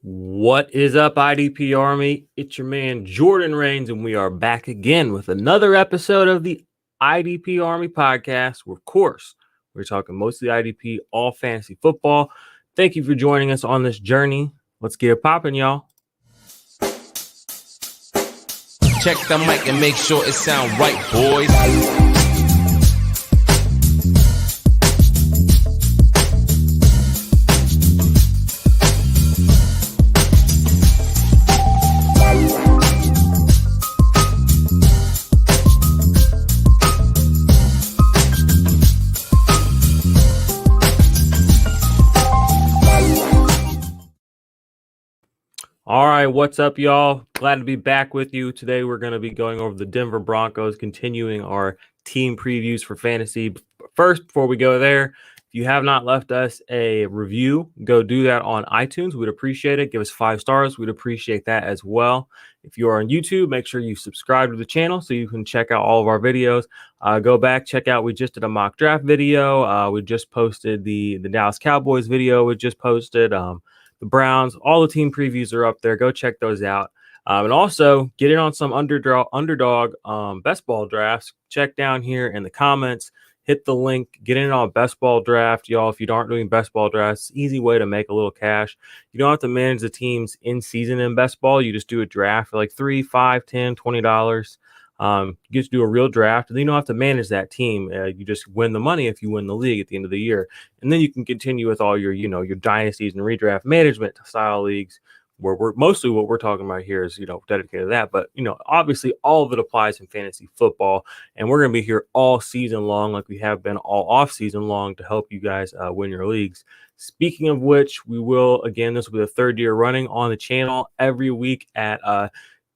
What is up, IDP Army? It's your man Jordan Rains, and we are back again with another episode of the IDP Army podcast. Where, of course, we're talking mostly IDP, all fantasy football. Thank you for joining us on this journey. Let's get it popping, y'all. Check the mic and make sure it sound right, boys. All right, what's up, y'all? Glad to be back with you. Today, we're going to be going over the Denver Broncos, continuing our team previews for fantasy. First, before we go there, if you have not left us a review, go do that on iTunes. We'd appreciate it. Give us 5 stars. We'd appreciate that as well. If you are on YouTube, make sure you subscribe to the channel so you can check out all of our videos. Go back, check out. We just did a mock draft video. We just posted the Dallas Cowboys video. We just posted the Browns. All the team previews are up there. Go check those out. And also get in on some underdog best ball drafts. Check down here in the comments. Hit the link. Get in on a best ball draft, y'all. If you aren't doing best ball drafts, easy way to make a little cash. You don't have to manage the teams in season in best ball. You just do a draft for like $3, $5, $10, $20. You get to do a real draft, and then you don't have to manage that team. You just win the money if you win the league at the end of the year, and then you can continue with all your, your dynasties and redraft management style leagues, where we're mostly what we're talking about here is, dedicated to that. But, obviously all of it applies in fantasy football, and we're going to be here all season long, like we have been all off season long, to help you guys win your leagues. Speaking of which, we will, again, this will be the 3rd year running on the channel every week at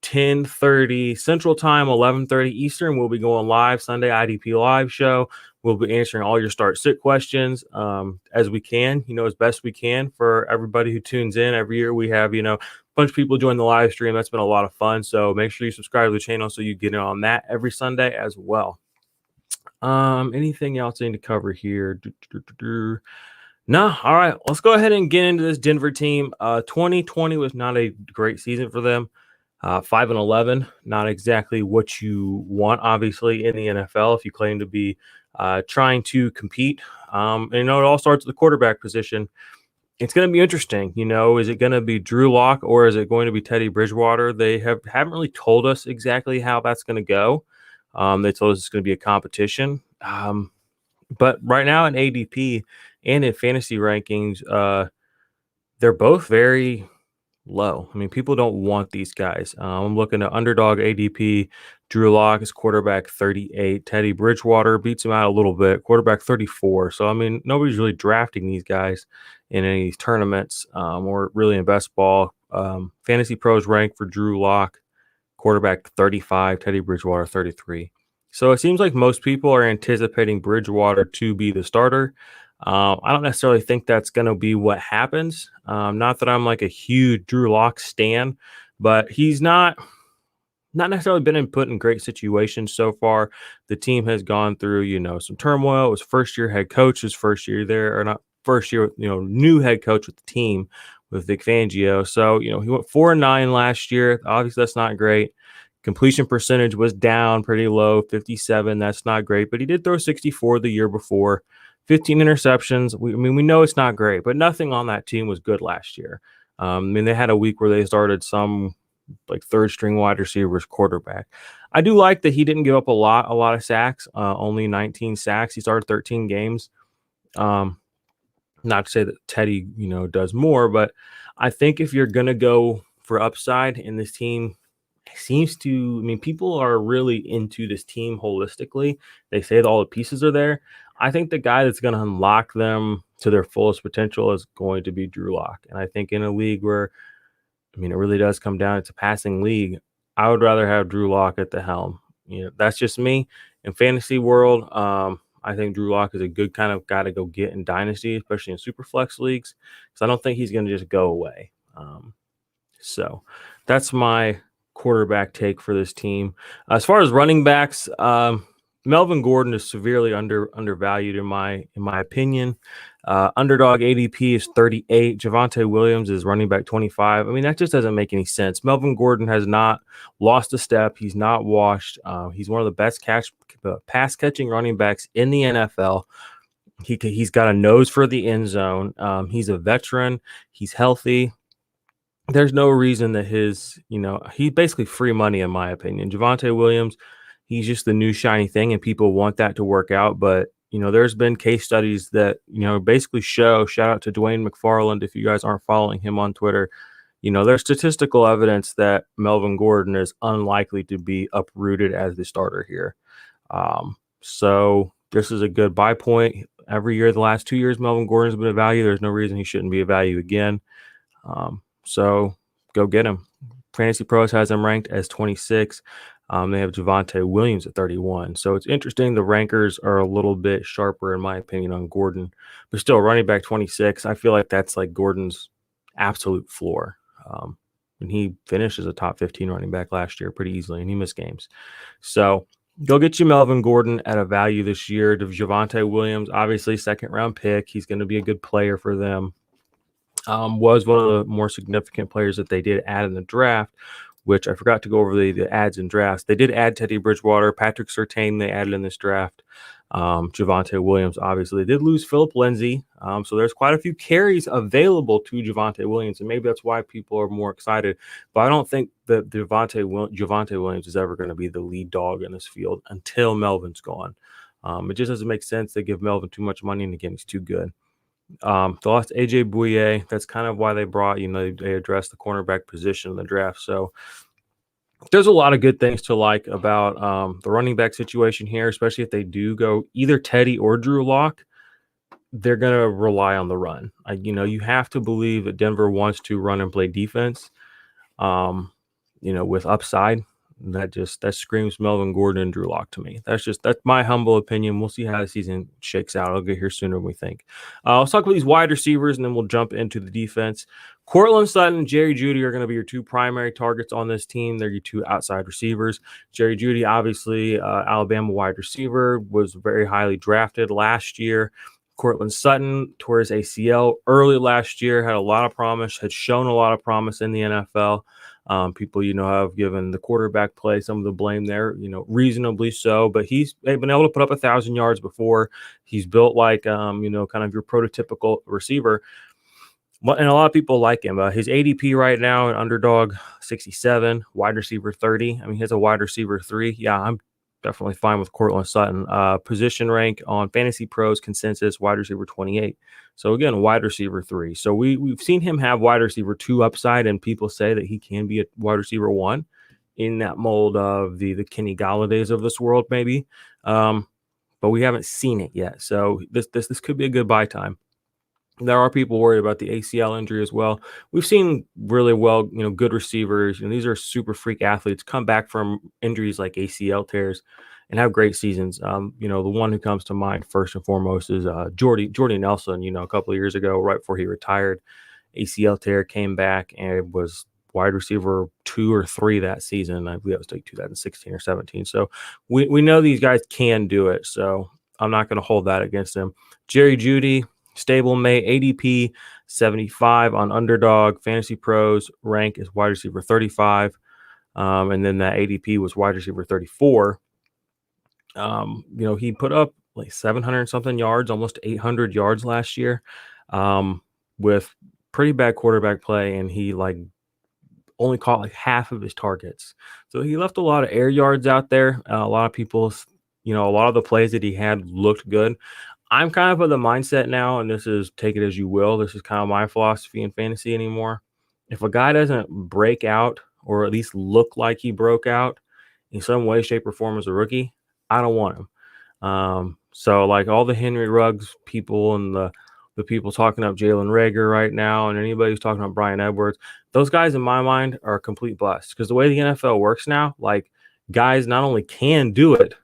10:30 Central Time, 11:30 Eastern. We'll be going live Sunday IDP live show. We'll be answering all your start-sit questions as we can, as best we can for everybody who tunes in. Every year we have, a bunch of people join the live stream. That's been a lot of fun. So make sure you subscribe to the channel so you get in on that every Sunday as well. Anything else I need to cover here? No. All right. Let's go ahead and get into this Denver team. 2020 was not a great season for them. 5-11, not exactly what you want, obviously, in the NFL if you claim to be trying to compete. And, it all starts at the quarterback position. It's going to be interesting. Is it going to be Drew Lock or is it going to be Teddy Bridgewater? They haven't really told us exactly how that's going to go. They told us it's going to be a competition. But right now in ADP and in fantasy rankings, they're both very low. I mean, people don't want these guys. I'm looking at Underdog ADP. Drew Lock is quarterback 38. Teddy Bridgewater beats him out a little bit, quarterback 34. So, I mean, nobody's really drafting these guys in any of these tournaments or really in best ball. Fantasy Pros rank for Drew Lock, quarterback 35, Teddy Bridgewater 33. So it seems like most people are anticipating Bridgewater to be the starter. I don't necessarily think that's going to be what happens. Not that I'm like a huge Drew Lock stan, but he's not necessarily been put in great situations so far. The team has gone through, some turmoil. It was first-year head coach, his first year there, or not first year, new head coach with the team with Vic Fangio. So, he went 4-9 last year. Obviously, that's not great. Completion percentage was down pretty low, 57. That's not great, but he did throw 64 the year before. 15 interceptions. We know it's not great, but nothing on that team was good last year. They had a week where they started some like 3rd-string wide receivers quarterback. I do like that he didn't give up a lot of sacks, only 19 sacks. He started 13 games. Not to say that Teddy, does more, but I think if you're going to go for upside in this team, seems to, people are really into this team holistically. They say that all the pieces are there. I think the guy that's going to unlock them to their fullest potential is going to be Drew Lock. And I think in a league where, it really does come down to passing league, I would rather have Drew Lock at the helm. That's just me. In fantasy world, I think Drew Lock is a good kind of guy to go get in dynasty, especially in super flex leagues, because I don't think he's going to just go away. So that's my quarterback take for this team. As far as running backs, Melvin Gordon is severely undervalued in my opinion. Underdog ADP is 38. Javonte Williams is running back 25. I mean, that just doesn't make any sense. Melvin Gordon has not lost a step. He's not washed. He's one of the best pass catching running backs in the NFL. He's got a nose for the end zone. He's a veteran. He's healthy. There's no reason that he's basically free money in my opinion. Javonte Williams, he's just the new shiny thing, and people want that to work out. But there's been case studies that basically shout out to Dwayne McFarland if you guys aren't following him on Twitter. There's statistical evidence that Melvin Gordon is unlikely to be uprooted as the starter here. So this is a good buy point. Every year, the last 2 years, Melvin Gordon's been a value. There's no reason he shouldn't be a value again. So go get him. Fantasy Pros has him ranked as 26. They have Javonte Williams at 31. So it's interesting. The rankers are a little bit sharper, in my opinion, on Gordon, but still running back 26. I feel like that's like Gordon's absolute floor. And he finished as a top 15 running back last year pretty easily, and he missed games. So go get you Melvin Gordon at a value this year. Javonte Williams, obviously second round pick. He's going to be a good player for them. Was one of the more significant players that they did add in the draft, which I forgot to go over the ads and drafts. They did add Teddy Bridgewater, Patrick Surtain they added in this draft. Javonte Williams, obviously. They did lose Phillip Lindsay. So there's quite a few carries available to Javonte Williams, and maybe that's why people are more excited. But I don't think that Javonte Williams is ever going to be the lead dog in this field until Melvin's gone. It just doesn't make sense to give Melvin too much money, and again, he's too good. They lost AJ Bouye. That's kind of why they brought, they addressed the cornerback position in the draft. So there's a lot of good things to like about the running back situation here, especially if they do go either Teddy or Drew Lock. They're going to rely on the run. You have to believe that Denver wants to run and play defense, with upside. That screams Melvin Gordon and Drew Lock to me. That's my humble opinion. We'll see how the season shakes out. I'll get here sooner than we think. Let's talk about these wide receivers, and then we'll jump into the defense. Courtland Sutton and Jerry Jeudy are going to be your two primary targets on this team. They're your two outside receivers. Jerry Jeudy, obviously, Alabama wide receiver, was very highly drafted last year. Courtland Sutton tore his ACL early last year, had a lot of promise, had shown a lot of promise in the NFL. People, have given the quarterback play some of the blame there, reasonably so, but he's been able to put up 1,000 yards before. He's built like, kind of your prototypical receiver. And a lot of people like him. His ADP right now, an Underdog 67, wide receiver 30. I mean, he has a wide receiver 3. Yeah, I'm definitely fine with Courtland Sutton. Position rank on Fantasy Pros consensus, wide receiver 28. So again, wide receiver 3. So we've seen him have wide receiver 2 upside, and people say that he can be a wide receiver 1 in that mold of the Kenny Galladay's of this world, maybe. But we haven't seen it yet. So this could be a good buy time. There are people worried about the ACL injury as well. We've seen really well, good receivers. These are super freak athletes come back from injuries like ACL tears and have great seasons. The one who comes to mind first and foremost is Jordy Nelson. A couple of years ago, right before he retired, ACL tear, came back and was wide receiver 2 or 3 that season. I believe that was like 2016 or 17. So we know these guys can do it. So I'm not going to hold that against them. Jerry Jeudy, stablemate, ADP 75 on Underdog. Fantasy Pros rank is wide receiver 35. And then that ADP was wide receiver 34. He put up like 700 something yards, almost 800 yards last year, with pretty bad quarterback play. And he only caught like half of his targets. So he left a lot of air yards out there. A lot of people, a lot of the plays that he had looked good. I'm kind of the mindset now, and this is take it as you will. This is kind of my philosophy in fantasy anymore. If a guy doesn't break out or at least look like he broke out in some way, shape, or form as a rookie, I don't want him. So like all the Henry Ruggs people and the people talking up Jalen Reagor right now, and anybody who's talking about Brian Edwards, those guys in my mind are a complete bust, because the way the NFL works now, like guys not only can do it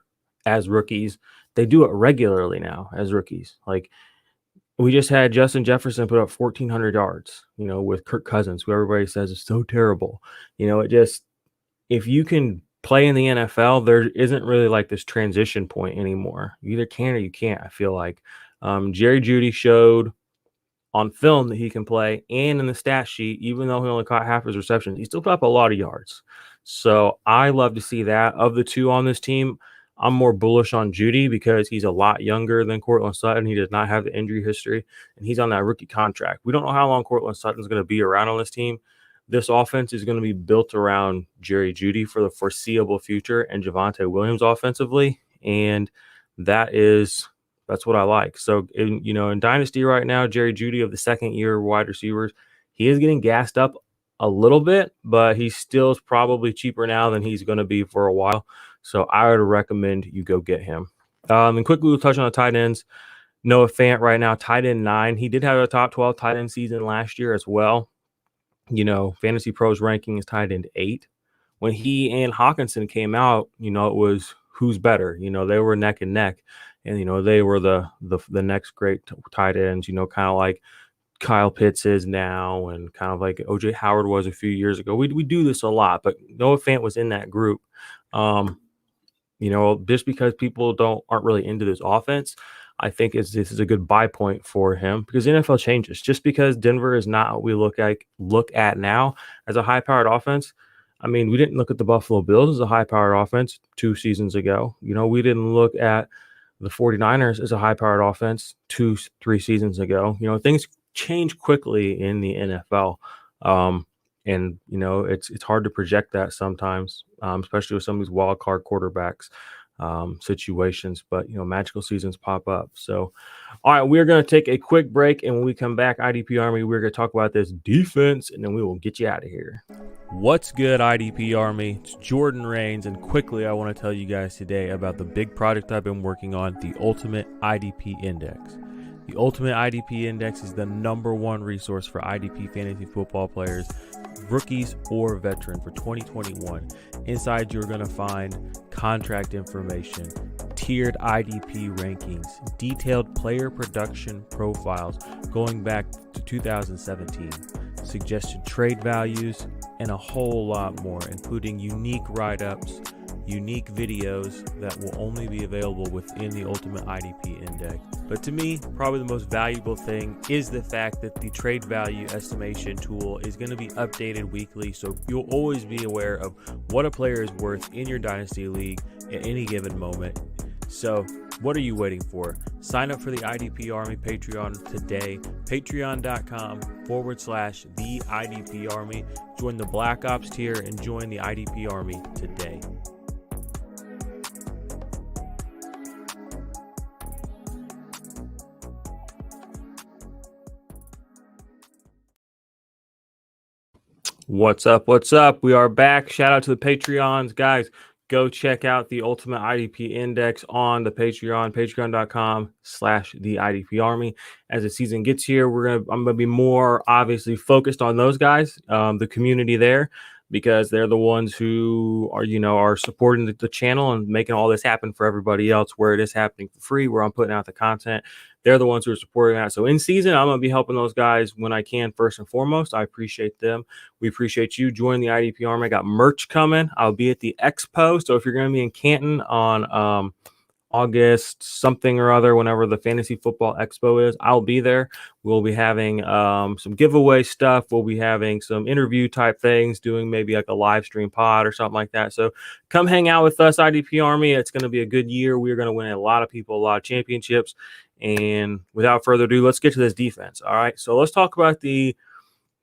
as rookies, they do it regularly now as rookies. Like we just had Justin Jefferson put up 1,400 yards, with Kirk Cousins, who everybody says is so terrible. If you can play in the NFL, there isn't really like this transition point anymore. You either can or you can't, I feel like. Jerry Jeudy showed on film that he can play, and in the stat sheet, even though he only caught half his receptions, he still put up a lot of yards. So I love to see that. Of the two on this team, I'm more bullish on Jeudy because he's a lot younger than Cortland Sutton. He does not have the injury history, and he's on that rookie contract. We don't know how long Cortland Sutton's going to be around on this team. This offense is going to be built around Jerry Jeudy for the foreseeable future and Javonte Williams offensively, and that's what I like. So, in Dynasty right now, Jerry Jeudy of the second-year wide receivers, he is getting gassed up a little bit, but he still is probably cheaper now than he's going to be for a while. So I would recommend you go get him. And quickly, we'll touch on the tight ends. Noah Fant right now, tight end 9. He did have a top 12 tight end season last year as well. Fantasy Pros ranking is tight end 8. When he and Hawkinson came out, it was who's better. They were neck and neck. And, they were the next great tight ends, kind of like Kyle Pitts is now and kind of like O.J. Howard was a few years ago. We do this a lot, but Noah Fant was in that group. Just because people aren't really into this offense, I think this is a good buy point for him because the NFL changes. Just because Denver is not what we look at now as a high-powered offense. I mean, we didn't look at the Buffalo Bills as a high-powered offense 2 seasons ago. We didn't look at the 49ers as a high-powered offense 2-3 seasons ago. Things change quickly in the NFL. And it's hard to project that sometimes, especially with some of these wild card quarterbacks situations. But magical seasons pop up. So, all right, we're going to take a quick break, and when we come back, IDP Army, we're going to talk about this defense, and then we will get you out of here. What's good, IDP Army? It's Jordan Rains, and quickly, I want to tell you guys today about the big project I've been working on, the Ultimate IDP Index. The Ultimate IDP Index is the #1 resource for IDP fantasy football players, rookies or veteran for 2021. Inside, you're going to find contract information, tiered IDP rankings, detailed player production profiles going back to 2017, suggested trade values, and a whole lot more, including unique write-ups, unique videos that will only be available within the Ultimate IDP Index. But to me, probably the most valuable thing is the fact that the trade value estimation tool is going to be updated weekly, so you'll always be aware of what a player is worth in your Dynasty League at any given moment. So what are you waiting for? Sign up for the IDP Army Patreon today. Patreon.com/the IDP Army. Join the Black Ops tier and join the IDP Army today. What's up? We are back. Shout out to the Patreons, guys. Go check out the Ultimate IDP Index on the Patreon, patreon.com/the IDP Army. As the season gets here, I'm going to be more obviously focused on those guys, the community there, because they're the ones who are supporting the channel and making all this happen for everybody else, where it is happening for free, where I'm putting out the content. They're the ones who are supporting that. So in season, I'm going to be helping those guys when I can, first and foremost. I appreciate them. We appreciate you joining the IDP Army. I got merch coming. I'll be at the Expo. So if you're going to be in Canton on August something or other, whenever the Fantasy Football Expo is, I'll be there. We'll be having some giveaway stuff. We'll be having some interview type things, doing maybe like a live stream pod or something like that. So come hang out with us, IDP Army. It's going to be a good year. We're going to win a lot of championships. And without further ado, let's get to this defense. All right. So let's talk about the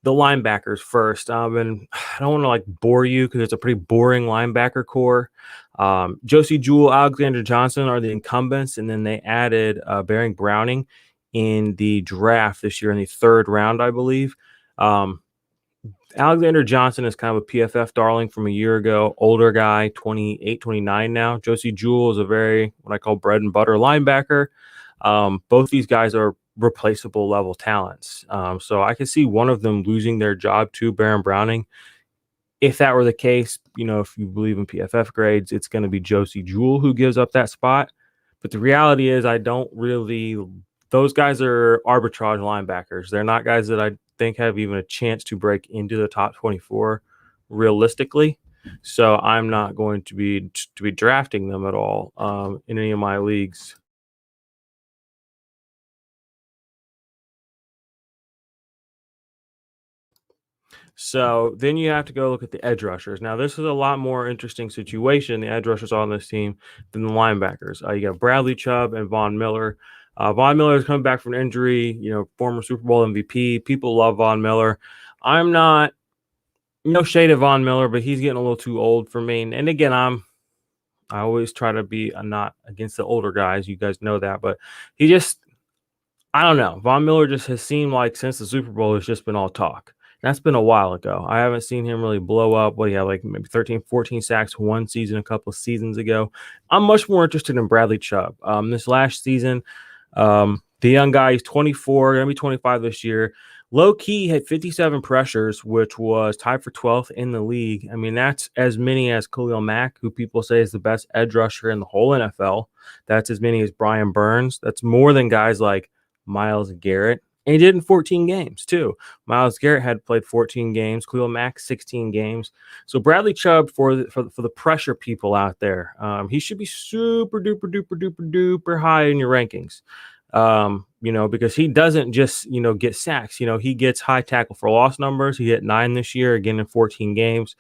linebackers first. And I don't want to bore you because it's a pretty boring linebacker core. Josie Jewell, Alexander Johnson are the incumbents, and then they added Baring Browning in the draft this year in the 3rd round, I believe. Alexander Johnson is kind of a PFF darling from a year ago, older guy, 28, 29 now. Josie Jewell is a very, what I call bread and butter linebacker. Both these guys are replaceable level talents. So I can see one of them losing their job to Baron Browning. If that were the case, if you believe in PFF grades, it's going to be Josie Jewell who gives up that spot. But the reality is those guys are arbitrage linebackers. They're not guys that I think have even a chance to break into the top 24 realistically. So I'm not going to be drafting them at all in any of my leagues. So then you have to go look at the edge rushers. Now, this is a lot more interesting situation, the edge rushers on this team, than the linebackers. You got Bradley Chubb and Von Miller. Von Miller is coming back from an injury, former Super Bowl MVP. People love Von Miller. I'm not, no shade of Von Miller, but he's getting a little too old for me. And again, I always try to be not against the older guys. You guys know that, but he just, I don't know. Von Miller just has seemed like since the Super Bowl, it's just been all talk. That's been a while ago. I haven't seen him really blow up. What do you have, like maybe 13, 14 sacks one season, a couple of seasons ago? I'm much more interested in Bradley Chubb. This last season, the young guy, he's 24, going to be 25 this year. Low key had 57 pressures, which was tied for 12th in the league. I mean, that's as many as Khalil Mack, who people say is the best edge rusher in the whole NFL. That's as many as Brian Burns. That's more than guys like Myles Garrett. And he did in 14 games, too. Myles Garrett had played 14 games. Khalil Mack, 16 games. So Bradley Chubb, for the pressure people out there, he should be super duper duper duper duper high in your rankings. Because he doesn't just, get sacks. He gets high tackle for loss numbers. He hit 9 this year, again in 14 games.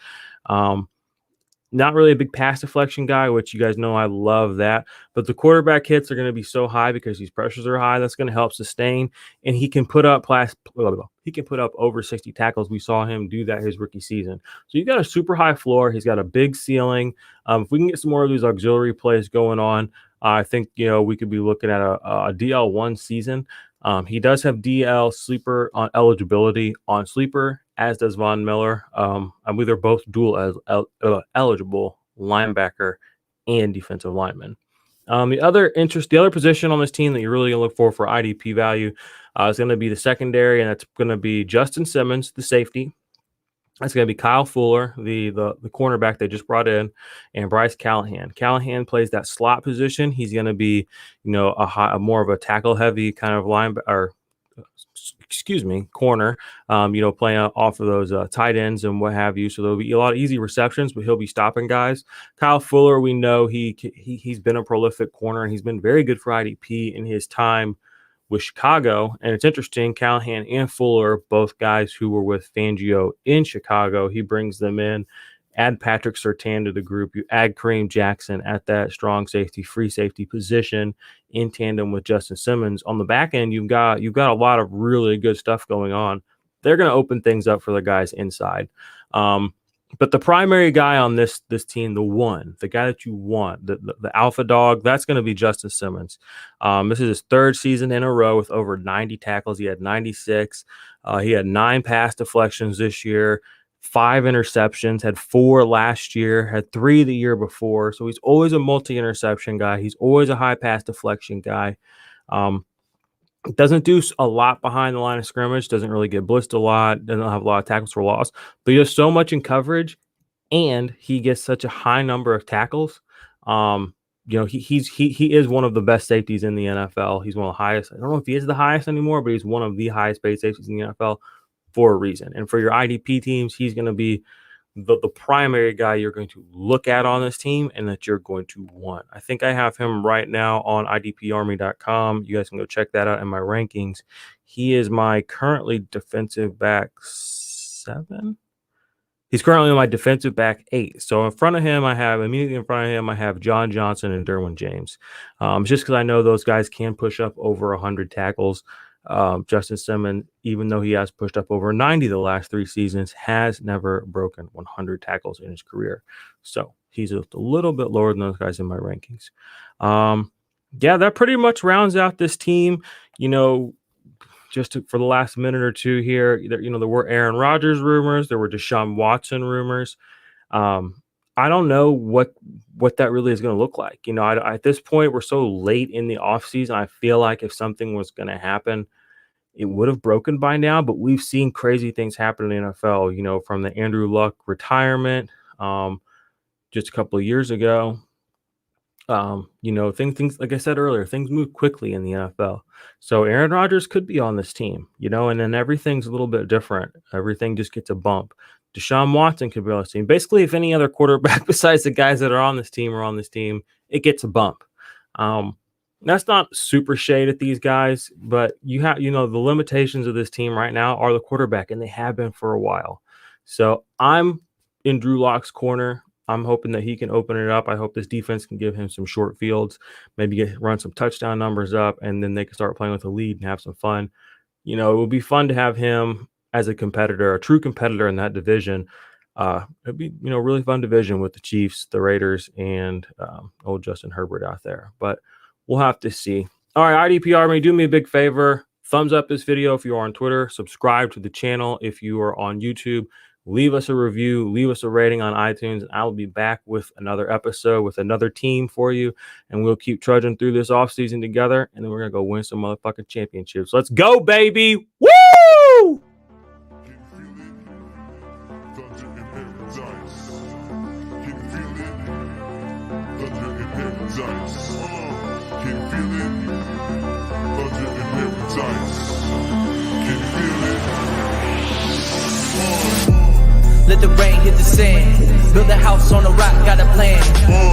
Not really a big pass deflection guy, which you guys know I love that. But the quarterback hits are going to be so high because these pressures are high. That's going to help sustain, and he can put up over 60 tackles. We saw him do that his rookie season. So you've got a super high floor. He's got a big ceiling. If we can get some more of these auxiliary plays going on, I think we could be looking at a DL1 season. He does have DL sleeper on eligibility on sleeper, as does Von Miller. I believe they're both dual eligible linebacker and defensive lineman. The other position on this team that you're really going to look for IDP value is going to be the secondary, and that's going to be Justin Simmons, the safety. That's going to be Kyle Fuller, the cornerback they just brought in, and Bryce Callahan. Callahan plays that slot position. He's going to be, a more of a tackle heavy kind of corner. Playing off of those tight ends and what have you. So there'll be a lot of easy receptions, but he'll be stopping guys. Kyle Fuller, we know he's been a prolific corner, and he's been very good for IDP in his time with Chicago. And it's interesting, Callahan and Fuller, both guys who were with Fangio in Chicago. He brings them in. Add Patrick Surtain to the group. You add Kareem Jackson at that strong safety, free safety position in tandem with Justin Simmons. On the back end, you've got a lot of really good stuff going on. They're going to open things up for the guys inside. But the primary guy on this team, the guy that you want, the alpha dog, that's going to be Justin Simmons. This is his third season in a row with over 90 tackles. He had 96. He had 9 pass deflections this year, 5 interceptions, had 4 last year, had 3 the year before. So he's always a multi-interception guy. He's always a high pass deflection guy. Doesn't do a lot behind the line of scrimmage, doesn't really get blitzed a lot, doesn't have a lot of tackles for loss, but he does so much in coverage, and he gets such a high number of tackles. He is one of the best safeties in the NFL. He's one of the highest. I don't know if he is the highest anymore, but he's one of the highest paid safeties in the NFL for a reason. And for your IDP teams, he's going to be the primary guy you're going to look at on this team and that you're going to want. I think I have him right now on idparmy.com. You guys can go check that out in my rankings. He is my currently defensive back 7. He's currently my defensive back 8. So immediately in front of him, I have John Johnson and Derwin James. Just because I know those guys can push up over 100 tackles. Justin Simmons, even though he has pushed up over 90 the last 3 seasons, has never broken 100 tackles in his career. So he's a little bit lower than those guys in my rankings. That pretty much rounds out this team. For the last minute or two here, there were Aaron Rodgers rumors, there were Deshaun Watson rumors. I don't know what that really is going to look like. At this point, we're so late in the offseason. I feel like if something was going to happen, it would have broken by now. But we've seen crazy things happen in the NFL, from the Andrew Luck retirement just a couple of years ago. You know, things like I said earlier, things move quickly in the NFL. So Aaron Rodgers could be on this team, you know, and then everything's a little bit different. Everything just gets a bump. Deshaun Watson could be on this team. Basically, if any other quarterback besides the guys that are on this team are on this team, it gets a bump. Um, that's not super shade at these guys, but you have, you know, the limitations of this team right now are the quarterback, and they have been for a while. So I'm in Drew Lock's corner. I'm hoping that he can open it up. I hope this defense can give him some short fields, maybe run some touchdown numbers up, and then they can start playing with a lead and have some fun. You know, it would be fun to have him as a competitor, a true competitor in that division. It'd be, you know, really fun division with the Chiefs, the Raiders, and old Justin Herbert out there. But we'll have to see. All right, IDP Army, do me a big favor. Thumbs up this video if you are on Twitter. Subscribe to the channel if you are on YouTube. Leave us a review, leave us a rating on iTunes, and I will be back with another episode with another team for you, and we'll keep trudging through this offseason together, and then we're going to go win some motherfucking championships. Let's go, baby! Woo! Let the rain hit the sand. Build a house on a rock, got a plan.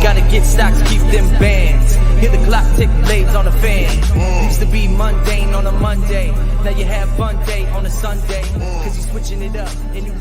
Gotta get stocks, keep them bands. Hear the clock tick, blades on the fan. Used to be mundane on a Monday. Now you have fun day on a Sunday. Cause you're switching it up and you